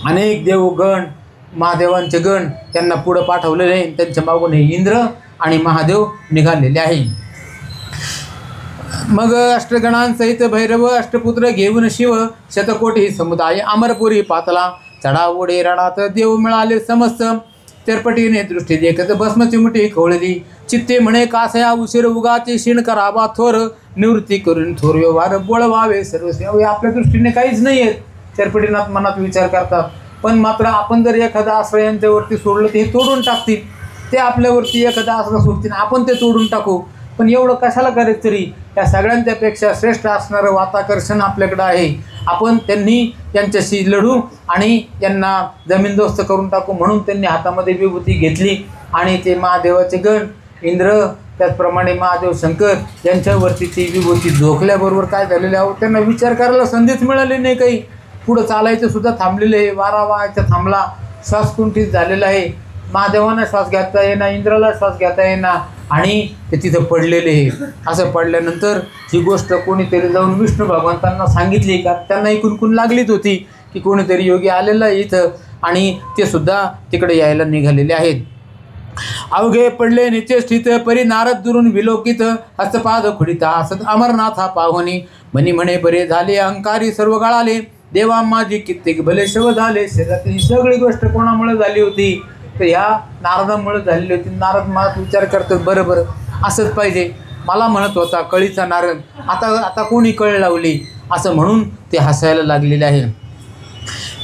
अनेक देवगण महादेवांचे गण त्यांना पुढं पाठवलेले आहे. त्यांच्या मागून हे इंद्र आणि महादेव निघालेले आहे. मग अष्टगणांसहित भैरव अष्टपुत्र घेऊन शिव शतकोटी समुदाय अमरपुरी पातला चढा ओढे रणात देव मिळाले समस्त तेरपटीने दृष्टी देखत भस्मचिमुटी खवळली चित्ते म्हणे कासया उशीर उगाचे क्षीण करावा थोर निवृत्ती करून थोर व्यवहार बोळवावे सर्वस्व. आपल्या दृष्टीने काहीच नाही आहेत तेरपटीनाथ मनात विचार करतात, पण मात्र आपण जर एखादा आश्रय यांच्यावरती सोडलं तर हे तोडून टाकतील. ते आपल्यावरती एखादा आश्रय सोडतील आपण ते तोडून टाकू, पण एवढं कशाला करायचं तरी. या सगळ्यांच्यापेक्षा श्रेष्ठ असणारं वाताकर्षण आपल्याकडं आहे. आपण त्यांनी त्यांच्याशी लढू आणि यांना जमीनदोस्त करून टाकू. म्हणून त्यांनी हातामध्ये विभूती घेतली आणि ते महादेवाचे गण इंद्र त्याचप्रमाणे महादेव शंकर यांच्यावरती ती विभूती झोकल्याबरोबर काय झालेले आहोत त्यांना विचार करायला संधीच मिळाली नाही. काही पुढं चालायचं सुद्धा थांबलेलं आहे. वारा वाहायचा थांबला, श्वास कुंठित झालेला आहे. महादेवांना श्वास घेता येईना, इंद्राला श्वास घेता येईना आणि ते तिथं पडलेले आहे. असं पडल्यानंतर ही गोष्ट कोणीतरी जाऊन विष्णू भगवंतांना सांगितली का त्यांना ऐकून लागलीच होती की कोणीतरी योगी आलेला आहे इथं आणि ते सुद्धा तिकडे यायला निघालेले आहेत. अवघे पडले निचे स्थित परी नारद दुरून विलोकित हस्तपाद खुडिता असत अमरनाथा पाहुनी म्हणी म्हणे बरे झाले अहंकारी सर्व गळाले देवा माझी कित्येक भले शव झाले. शरीरातील सगळी गोष्ट कोणामुळे झाली होती तर ह्या नारदामुळे झालेली होती. नारद मला विचार करतात बरं असंच पाहिजे. मला म्हणत होता कळीचा नारद, आता कोणी कळ लावली असं म्हणून ते हसायला लागलेले आहे.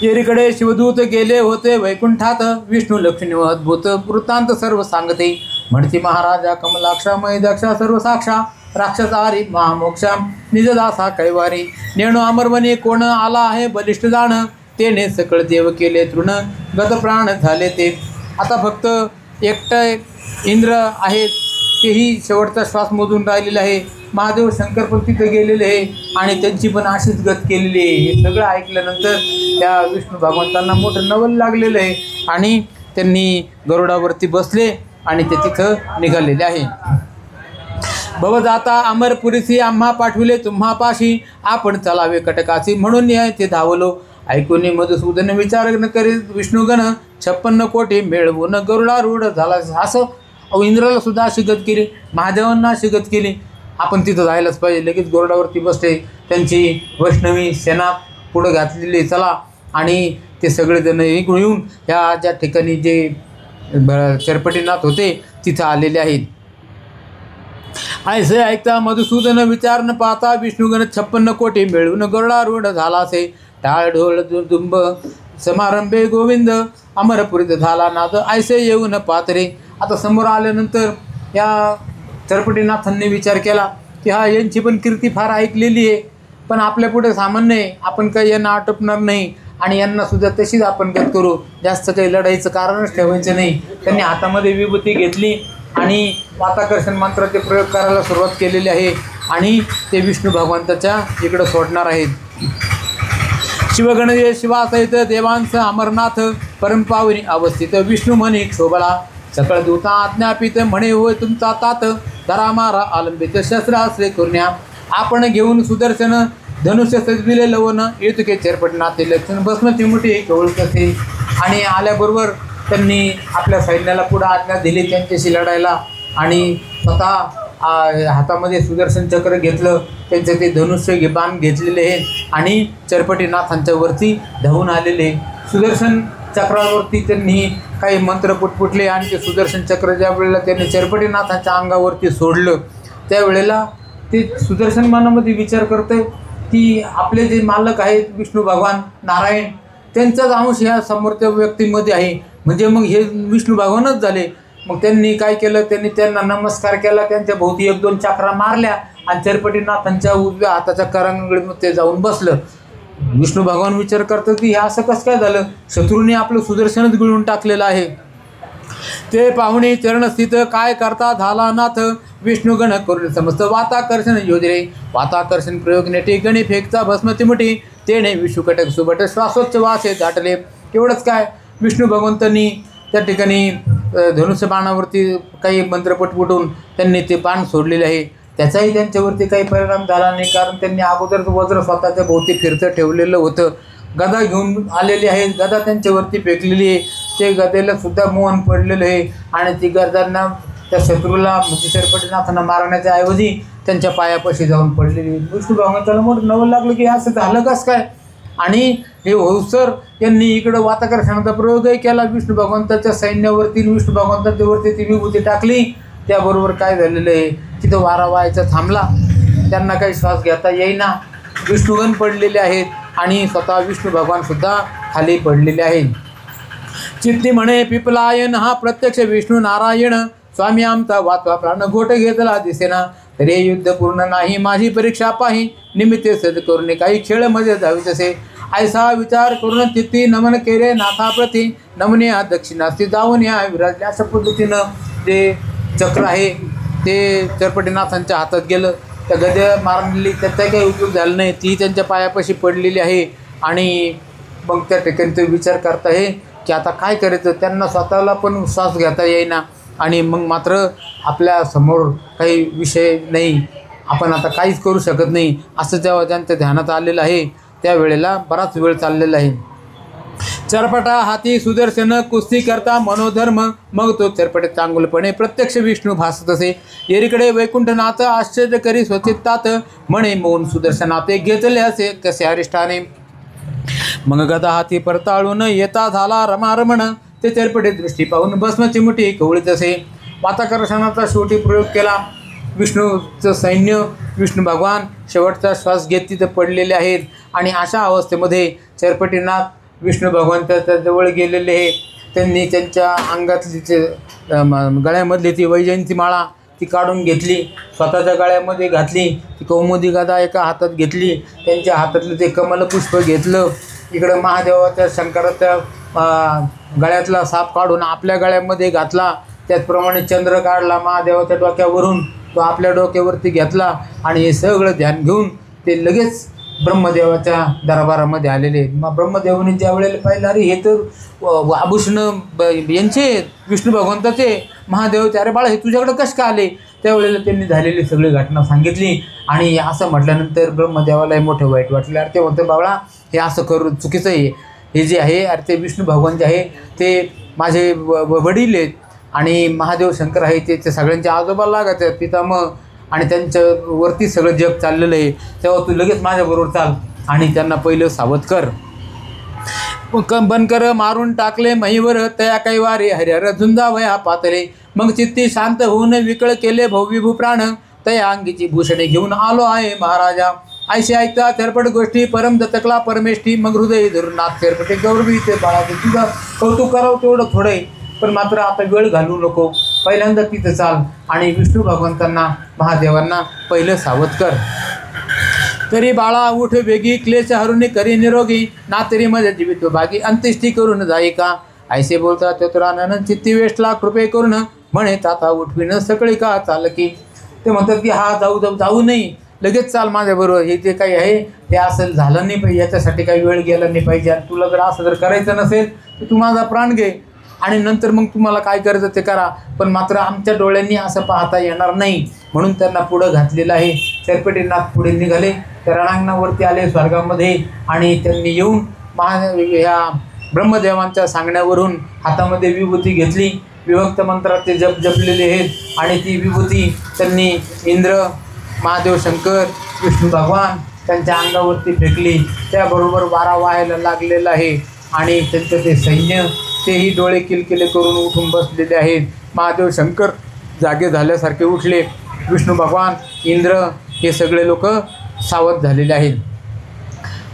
येरीकडे शिवदूत गेले होते वैकुंठात विष्णू लक्ष्मी अद्भुत वृत्तांत सर्व सांगते म्हणती महाराजा कमलाक्षा मैदाक्षा सर्व साक्षा राक्षसारी महामोक्षा निजदासा कैवारी नेणू अमरवनी कोण आला आहे बलिष्ठ जाण तेने सकळ देव केले तृण गत प्राण झाले ते. आता फक्त एकटं इंद्र आहेत तेही शेवटचा श्वास मोजून राहिलेला आहे. महादेव शंकर पण तिथं गेलेले आहे आणि त्यांची पण अशीच गत केलेली आहे. हे सगळं ऐकल्यानंतर त्या विष्णू भगवंतांना मोठं नवल लागलेलं आहे आणि त्यांनी गरुडावरती बसले आणि ते तिथं निघालेले आहे. भव जाता अमरपुरीसी आम्हा पाठविले तुम्हापाशी आपण चलावे कटकासी म्हणून ते धावलो. ऐकून मधुसूदन विचार न करीत विष्णुगण 56 कोटी मिळवून गरुडारूढ झाला. असं इंद्राला सुद्धा अशी गत केली, महादेवांना अशी गत केली. आपण तिथं जायलाच पाहिजे. लगेच गरुडावरती बसले, त्यांची वैष्णवी सेना पुढं घातलेली चला आणि ते सगळेजण इकडून येऊन ह्या ज्या ठिकाणी जे चरपटीनाथ होते तिथं आलेले आहेत. ऐसे ऐकता मधुसूदन विचार न पाहता विष्णुगण 56 कोटी मिळवून गरुडारूढ झाला असे. टाळ ढोल दुंब समारंभे गोविंद अमरपुरीत झाला नाद ऐसे येऊन पात्रे. आता समोर आल्यानंतर या चरपटीनाथांनी विचार केला की यांची पण कीर्ती फार ऐकलेली आहे, पण आपल्या पुढे सामान्य आहे, आपण काही यांना आटोपणार नाही आणि यांना सुद्धा तशीच आपण गत करू. जास्त काही लढाईचं कारणच ठेवायचं नाही. त्यांनी हातामध्ये विभूती घेतली आणि वाताकर्षण मंत्राचे प्रयोग करायला सुरुवात केलेली आहे आणि ते विष्णू भगवंताच्या इकडं सोडणार आहेत. शिवगणजे शिवासहित देवांस अमरनाथ परमपावनी अवस्थित विष्णू म्हणे क्षोभला सकळ दूता आज्ञापित म्हणे होय तुमचा तात धरा मारा आलंबित शस्त्रास्त्रे करुण्या आपण घेऊन सुदर्शन धनुष्य सजविले लवण येतुके चरपटनाथे लक्षण भस्म चिमुटे कवळ कसे. आणि आल्याबरोबर त्यांनी आपल्या सैन्याला पुढे आज्ञा दिली त्यांच्याशी लढायला आणि स्वतः हातामध्ये सुदर्शन चक्र घेतलं, त्यांचे ते धनुष्य बाण घेतलेले आहे आणि चरपटीनाथांच्या वरती धावून आलेले. सुदर्शन चक्रावरती त्यांनी काही मंत्र पुटपुटले आणि ते सुदर्शन चक्र ज्या वेळेला त्यांनी चरपटीनाथांच्या अंगावरती सोडलं त्यावेळेला ते सुदर्शन बाणामध्ये विचार करते की आपले जे मालक आहेत विष्णू भगवान नारायण त्यांचाच अंश ह्या समोरच्या व्यक्तीमध्ये आहे, म्हणजे मग हे विष्णू भगवानच झाले. मग त्यांनी काय केलं, त्यांनी त्यांना नमस्कार केला, त्यांच्या भोवती 1-2 चक्रा मारल्या आणि चरपटीनाथांच्या उजव्या हाताच्या करंगळीमध्ये जाऊन बसलं. विष्णू भगवान विचार करतात की हे असं कसं काय झालं, शत्रूने आपलं सुदर्शनच गिळून टाकलेलं आहे. ते पाहुणे चरणस्थित काय करता झाला नाथ, विष्णुगण करून समस्त वाताकर्षण योजरे. वाताकर्षण प्रयोग नेटे गणी फेकचा भस्म चिमुटी, तेने विष्णुकटक सुबट श्वासोच्छवासे दाटले. एवढंच काय, विष्णू भगवंतांनी त्या ठिकाणी धनुष्यबाणावरती काही मंत्रपट उठून त्यांनी ते बाण सोडलेले आहे. त्याचाही त्यांच्यावरती काही परिणाम झाला नाही, कारण त्यांनी अगोदर वज्र स्वतःच्या भोवती फिरतं ठेवलेलं होतं. गदा घेऊन आलेली आहे, गदा त्यांच्यावरती फेकलेली आहे, ते गदेला सुद्धा मोहन पडलेलं आहे आणि ती गदांना त्या शत्रूला म्हणजे चरपटीनाथांना मारण्याच्या ऐवजी त्यांच्या पायापाशी जाऊन पडलेली. विष्णू भगवंताला मोठं नवल लागलं की असं झालं कसं काय, आणि हे होसर यांनी इकडं वाताकर्षणाचा प्रयोगही केला विष्णू भगवंताच्या सैन्यावरती. विष्णू भगवंताच्या वरती ती विभूती टाकली, त्याबरोबर काय झालेलं आहे, तिथं वारा व्हायचा थांबला, त्यांना काही श्वास घेता येईना, विष्णुगण पडलेले आहेत आणि स्वतः विष्णू भगवानसुद्धा खाली पडलेले आहेत. चित्ती म्हणे पिपलायन हा प्रत्यक्ष विष्णू नारायण, स्वामी आमचा वाचवा प्राण घोट घेतला दिसेना, रे युद्ध पूर्ण नाही माझी परीक्षा पाही, निमित्ते सज करून काही खेळ मध्ये जावी तसे, ऐसा विचार करून चित्ती नमन केले नाथाप्रती, नमने हा दक्षिणास्ती जाऊन या विराजले. अशा पद्धतीनं ते चक्र आहे ते चरपटीनाथांच्या हातात गेलं. त्या गद्या मारलेली त्याचा काही उपयोग झाला नाही, ती त्यांच्या पायापाशी पडलेली आहे आणि मग त्या ठिकाणी ते विचार करत आहे की आता काय करायचं. त्यांना स्वतःला पण श्वास घेता येईना आणि मग मात्र आपल्या समोर काही विषय नाही, आपण आता काहीच करू शकत नाही, असं जेव्हा त्यांच्या ध्यानात आलेलं आहे त्यावेळेला बराच वेळ चाललेला आहे. चरपटा हाती सुदर्शन कुस्ती करता मनोधर्म, मग तो चरपटे चांगुलपणे प्रत्यक्ष विष्णू भासत असे. येरीकडे वैकुंठनाथ आश्चर्य करी स्वचित्तात, म्हणे मौन सुदर्शनाते घेतले असे कसे अरिष्ठाने. मग गदा हाती परताळून येता झाला रमारमण, ते चरपटे दृष्टी पाहून भस्म चिमुटी कवळीत असे. वाताकर्षणाचा शेवटी प्रयोग केला. विष्णूचं सैन्य विष्णू भगवान शेवटचा श्वास घेत तिथं पडलेले आहेत आणि अशा अवस्थेमध्ये चरपटीनाथ विष्णू भगवंताच्या जवळ गेलेले आहे. त्यांनी त्यांच्या अंगातली गळ्यामधली ती वैजयंती माळा ती काढून घेतली, स्वतःच्या गळ्यामध्ये घातली, ती कौमुदी गदा एका हातात घेतली, त्यांच्या हातातलं ते कमलपुष्प घेतलं, इकडं महादेवाच्या शंकराच्या गळ्यातला साप काढून आपल्या गळ्यामध्ये घातला, त्याचप्रमाणे चंद्र काढला महादेवाच्या डोक्यावरून, तो आपल्या डोक्यावरती घेतला आणि हे सगळं ध्यान घेऊन ते लगेच ब्रह्मदेवाच्या दरबारामध्ये आलेले. मग ब्रह्मदेवाने ज्या वेळेला पाहिलं अरे हे तर आभूषण यांचे विष्णू भगवंताचे, महादेवाचे, अरे बाळा हे तुझ्याकडं कसं का आले, त्यावेळेला त्यांनी झालेली सगळी घटना सांगितली आणि असं म्हटल्यानंतर ब्रह्मदेवालाही मोठं वाईट वाटलं. अरे ते म्हणतं बाळा हे असं करू चुकीचं आहे, हे जे आहे अरे ते विष्णू भगवान जे आहे ते माझे वडील आहेत आणि महादेव शंकर आहे ते सगळ्यांच्या आजोबा लागत आहेत पितामह आणि त्यांच्यावरती सगळं जग चाललेलं आहे, तेव्हा तू लगेच माझ्याबरोबर चाल आणि त्यांना पहिलं सावध कर. बनकर मारून टाकले महीवर तया कैवारे, हरिहर झुंजावया पातले, मग चित्ती शांत होऊन विकळ केले भव्यभू प्राण, तया अंगीची भूषणे घेऊन आलो आहे महाराजा. ऐशी ऐकता चरपट गोष्टी परम दत्तकला परमेष्ठी, मग हृदय धरून नाथ चरपटे गौरवी ते बाळाचे तुझं कौतुक करावं तेवढं थोडं आहे, पण मात्र आता वेळ घालू नको, पहिल्यांदा तिथं चाल आणि विष्णू भगवंतांना महादेवांना पहिलं सावध कर. तरी बाळा उठ वेगी क्लेश हरुणी करी निरोगी, ना तरी माझ्या जीवित भागी अंत्येष्टी करून जाई का. ऐसे बोलता चतुरानन चित्ती वेष्टला कृपे करून, म्हणे ताता उठविन सगळी का चालकी. ते म्हणतात की हा जाऊ नाही, लगेच चाल माझ्याबरोबर, हे जे काही आहे ते असं झालं नाही पाहिजे, याच्यासाठी काही वेळ गेला नाही पाहिजे, आणि तुला जर असं जर करायचं नसेल तर तू माझा प्राण घे आणि नंतर मग तुम्हाला काय करायचं ते करा, पण मात्र आमच्या डोळ्यांनी असं पाहता येणार नाही. म्हणून त्यांना पुढं घातलेलं आहे. चरपटीनाथ पुढे निघाले, त्या रणांगणावरती आले स्वर्गामध्ये आणि त्यांनी येऊन ह्या ब्रह्मदेवांच्या सांगण्यावरून हातामध्ये विभूती घेतली, विभक्त मंत्रात ते जप जपलेले आहेत आणि ती विभूती त्यांनी इंद्र, महादेव, शंकर, विष्णू भगवान त्यांच्या अंगावरती फेकली. त्याबरोबर वारा वाहायला लागलेला आहे आणि त्यांचं ते सैन्य तेही डोळे किलकिले करून उठून बसलेले आहेत. महादेव, शंकर जागे झाल्यासारखे उठले. विष्णू भगवान, इंद्र हे सगळे लोक सावध झालेले आहेत.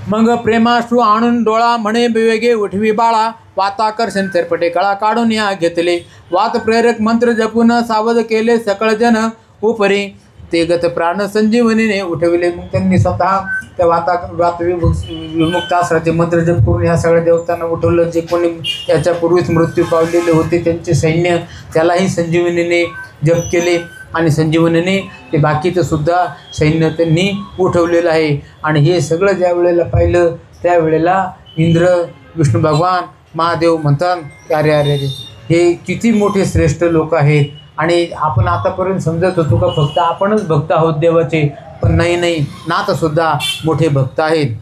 मग प्रेमाश्रू आणून डोळा म्हणे विवेगे उठवी बाळा, वाताकर्षण थरपटे कळा काढून या घेतले. वात प्रेरक मंत्र जपून सावध केले सकळ जन उपरी, ते गत प्राण संजीवनीने उठविले. मग त्यांनी स्वतः त्या वात विमुक्तास्त्राचे मंत्र जप करून ह्या सगळ्या देवतांना उठवलं. जे कोणी याच्यापूर्वीच मृत्यू पावलेले होते त्यांचे सैन्य, त्यालाही संजीवनीने जप केले आणि संजीवनीने ते बाकीचं सुद्धा सैन्य त्यांनी उठवलेलं आहे. आणि हे सगळं ज्या वेळेला पाहिलं त्यावेळेला इंद्र, विष्णू भगवान, महादेव म्हणतात अरे अरे रे, हे किती मोठे श्रेष्ठ लोक आहेत. आणि आपण आतापर्यंत समजत होतो का फक्त आपणच भक्त आहोत देवाचे, पण नाही, नाथसुद्धा मोठे भक्त आहेत.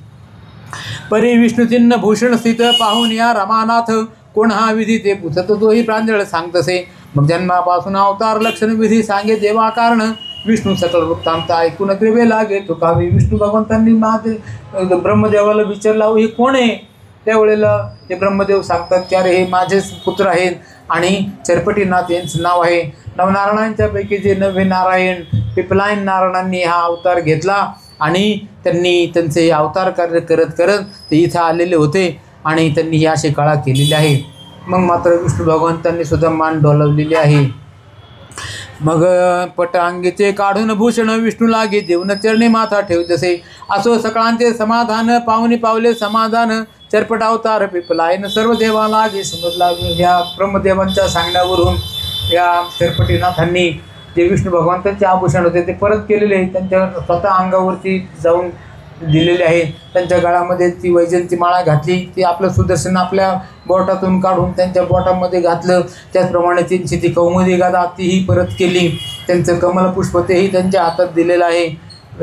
परी विष्णुचिन्ह भूषण स्थित पाहून या रमानाथ, कोण हा विधी ते पुसत तोही प्रांजळ सांगतसे. मग जन्मापासून अवतार लक्षण विधी सांगे देवा कारण, विष्णू सकल वृत्तांत ऐकून कृपे लागे तुकावी. विष्णू भगवंतांनी ब्रह्मदेवाला विचारला हे कोण आहे. त्यावेळेला ते ब्रह्मदेव सांगतात की अरे हे माझेच पुत्र आहेत आणि चरपटीनाथ यांचं नाव आहे. नवनारायणांच्यापैकी जे नवे नारायण पिपलायन नारायणांनी हा अवतार घेतला आणि त्यांनी त्यांचे अवतार कार्य करत करत ते इथं आलेले होते आणि त्यांनी ही अशी कळा केलेली आहे. मग मात्र विष्णू भगवंतांनी सुद्धा मान डोलावलेली आहे. मग पटांगीचे काढून भूषण विष्णू लागे देऊन चरणी माथा ठेव जसे, असो सकळांचे समाधान पाहुणी पावले समाधान, चरपट अवतार पिपलायन सर्व देवाला जे समजला. या ब्रह्मदेवांच्या सांगण्यावरून या चरपटीनाथांनी जे विष्णू भगवंतांचे आभूषण होते ते परत केलेले त्यांच्या स्वतः अंगावरती जाऊन दिलेले आहेत. त्यांच्या गळ्यामध्ये ती वैजयंती माळा घातली, ती आपलं सुदर्शन आपल्या बोटातून काढून त्यांच्या बोटामध्ये घातलं. त्याचप्रमाणे त्यांची ती कौमुदी गदा तीही परत केली. त्यांचं कमलपुष्प तेही त्यांच्या हातात दिलेलं आहे.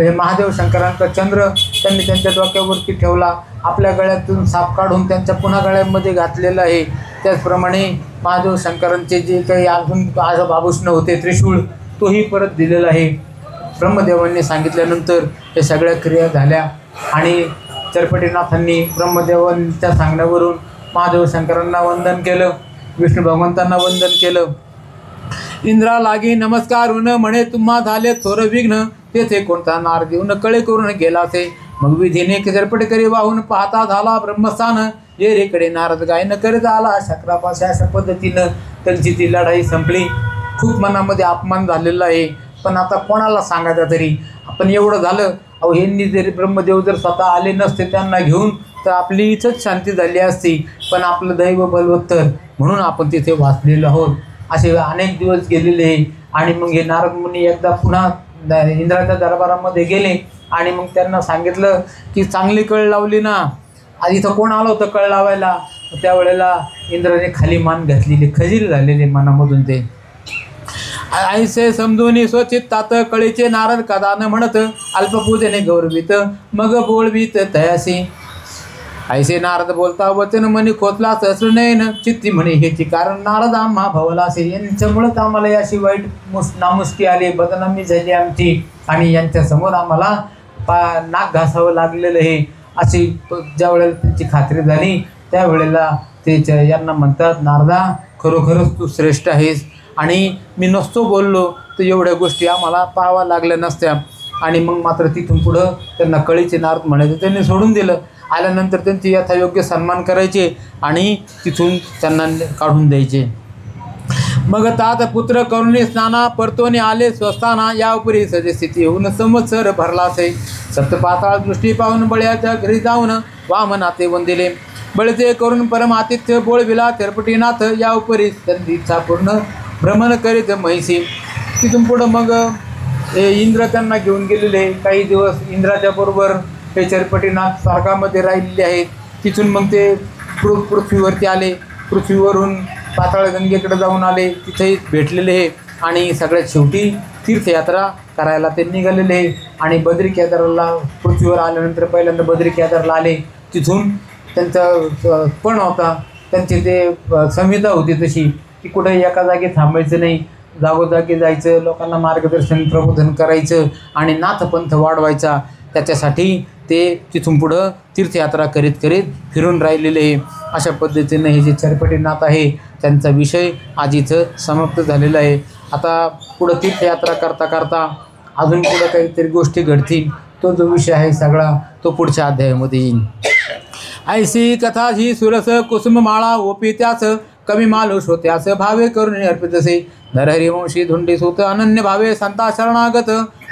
महादेव शंकरांचा चंद्र त्यांनी त्यांच्या डोक्यावरती ठेवला, आपल्या गळ्यातून साप काढून त्यांच्या पुन्हा गळ्यामध्ये घातलेलं आहे. त्याचप्रमाणे महादेव शंकरांचे जे काही अजून आभूषण होते त्रिशूळ तोही परत दिलेला आहे. ब्रह्मदेवांनी सांगितल्यानंतर हे सगळ्या क्रिया झाल्या आणि चरपटीनाथांनी ब्रह्मदेवांच्या सांगण्यावरून महादेव शंकरांना वंदन केलं, विष्णू भगवंतांना वंदन केलं. इंद्रा लागी नमस्कारून म्हणे तुम्हा झाले थोर विघ्न, तेथे कोणता नार देऊन कळे करून गेला असे. मग विधीने चरपट करी वाहून पाहता झाला ब्रह्मस्थान, येरेकडे नारद गायन करीत आला शक्रापाशी. अशा पद्धतीनं त्यांची ती लढाई संपली. खूप मनामध्ये अपमान झालेला आहे, पण आता कोणाला सांगायचं तरी. आपण एवढं झालं, अहो ह्यांनी जरी ब्रह्मदेव जर स्वतः आले नसते त्यांना घेऊन तर आपली इथंच शांती झाली असती. पण आपलं दैव बलवत्तर म्हणून आपण तिथे वाचलेलो आहोत. असे अनेक दिवस गेलेले आणि मग हे नारद मुनी एकदा पुन्हा इंद्राच्या दरबारामध्ये गेले आणि मग त्यांना सांगितलं की चांगली कळ लावली ना, आज इथं कोण आलं होतं कळ लावायला. त्यावेळेला इंद्राने खाली मान घातलेली, खजील झालेले मनामधून ते. ऐसे समजून स्वचित्तात कळीचे नारद कदा न म्हणत, अल्पपूजेने गौरवित मग बोलवीत तयासी. ऐसे नारद बोलता वचन म्हणे खोतला सहस्रनयन, चित्ती म्हणे हेची कारण नारद आम्हा भवला असे. यांच्यामुळंच आम्हाला अशी वाईट नामुष्की आली, बदनामी झाली आमची आणि यांच्यासमोर आम्हाला नाक घासावं लागलेलं आहे. अशी ज्या वेळेला त्यांची खात्री झाली त्यावेळेला ते यांना म्हणतात नारदा खरोखरच तू श्रेष्ठ आहेस आणि मी नसतो बोललो तर एवढ्या गोष्टी आम्हाला पाहाव्या लागल्या नसत्या. आणि मग मात्र तिथून पुढं त्यांना कळीचे नारद म्हणायचं त्यांनी सोडून दिलं. आल्यानंतर त्यांची यथायोग्य सन्मान करायचे आणि तिथून त्यांना काढून द्यायचे. मग तात पुत्र करुणी स्नाना परतोने आले स्वस्थाना, या उपरी सजे स्थिती होऊन संवत्सर भरलासे. सप्तपाताळ दृष्टी पाहून बळ्याच्या घरी जाऊन वामनाते वंदिले. बळते करून परमातिथ्य बोळविला चरपटीनाथ, या उपरी त्यांची इच्छा पूर्ण भ्रमण करीत महिसी. तिथून पुढं मग इंद्र त्यांना घेऊन गेलेले. काही दिवस इंद्राच्या बरोबर हे चरपटीनाथ स्वर्गामध्ये राहिलेले आहेत. तिथून मग ते पृथ्वीवरती आले, पृथ्वीवरून पाताळगंगेकडे जाऊन आले, तिथेही भेटलेले आहे आणि सगळ्यात शेवटी तीर्थयात्रा करायला ते निघालेले आहे. आणि बद्री केदारला पृथ्वीवर आल्यानंतर पहिल्यांदा बद्री केदारला आले, तिथून त्यांचा पण होता, त्यांची ते संहिता होती तशी की कुठे एका जागी थांबायचं नाही, जागोजागी जायचं, लोकांना मार्गदर्शन प्रबोधन करायचं आणि नाथपंथ वाढवायचा. त्याच्यासाठी ते तिथून पुढं तीर्थयात्रा करीत करीत फिरून राहिलेले आहे. अशा पद्धतीनं हे जे चरपटीनाथ आहे त्यांचा विषय आज इथं समाप्त झालेला आहे. आता पुढं तीर्थयात्रा करता करता अजून पुढं काहीतरी गोष्टी घडतील. तो जो विषय आहे सगळा तो पुढच्या अध्यायामध्ये येईल. ऐसी कथा ही सुरस कुसुम माळा ओपित्यास कमी मालूष होत्यास भावे करून अर्पितसे नरहरिवंशी धुंडी सुत अनन्य भावे संता शरणागत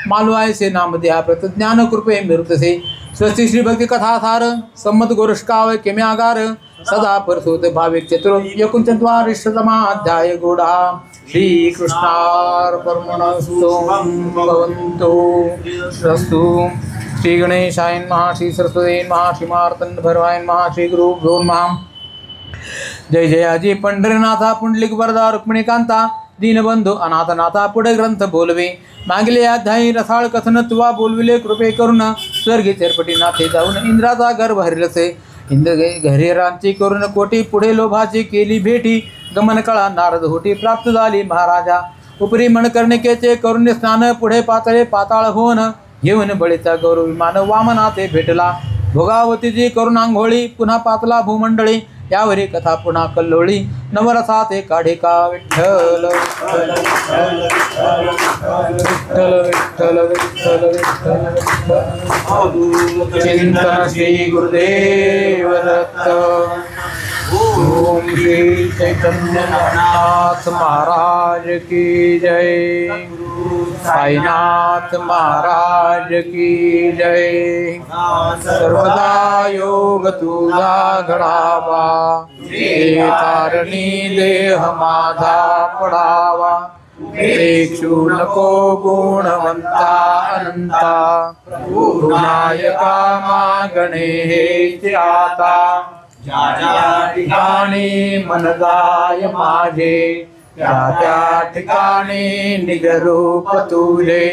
मालू ऐसे नाम द्या प्रतज्ञान कृपे मिरुतसे स्वस्ती श्री भक्ती कथासार संमत गोरष्काव केम्यागार सदा परसोत भाविक चतुर एकोणचत्वारिशतमाध्याय गोडा श्रीकृष्णार्पणमस्तु भवन्तु रस्तु. श्री गणेशाय नमः, श्री सरस्वती नमः, श्री मार्तंड भरवाय नमः, श्री गुरुभ्यो नमः. जय जयाजी पंढरीनाथा पुंडलिक वरदा रुक्मिणीकांता दीनबंधू अनाथनाथा पुढे ग्रंथ बोलवे. मागले अध्यायी रसाळ कथन तुवा बोलविले कृपे करून स्वर्गी चरपटीनाथे जाऊन इंद्राचा गर्भ हरिलसे. इंद्र घरेरांची करून कोटी पुढे लोभाची केली भेटी गमन कळा नारद होती प्राप्त झाली महाराजा. उपरी मणकर्णिकेचे करुण्य स्नान पुढे पातळे पाताळ होऊन घेऊन बळीचा गौरव विमान वामनाथे भेटला. भोगावतीची करून आंघोळी पुन्हा पातला भूमंडळी यावरी कथा पुन्हा कल्लोळी नवरसाते काढे का विठ्ठल विठ्ठल विठ्ठल विठ्ठल विठ्ठल. चिंतन श्री गुरुदेव दत्त. ओम श्री चैतन्यनाथ महाराज की जय. साईनाथ महाराज की जय. सर्वदा योग तुझा घडावा कारणी देह माझा पडावा. प्रेक्षू नको गुणवंता अनंता नायका मागणे हेच आता. ज्या ठिकाणी मन जाय माझे त्या ठिकाणी निजरूप तुझे.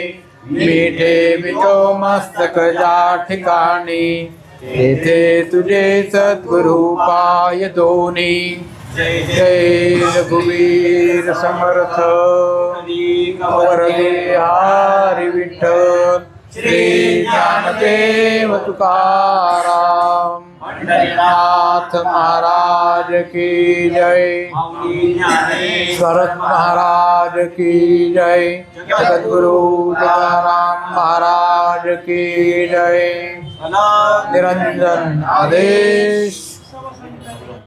मिठे मिठो मस्तक ज्या ठिकाणी तेथे तुझे सद्गुरु पाय दोन्ही. जय रघुवीर समर्थ वरदे हरी विठ्ठल. श्री ज्ञानदेव तुकाराम पंढरीनाथ महाराज की जय. शरद महाराज की जय. सद्गुरु तुकाराम महाराज की जय. निरंजन आदेश.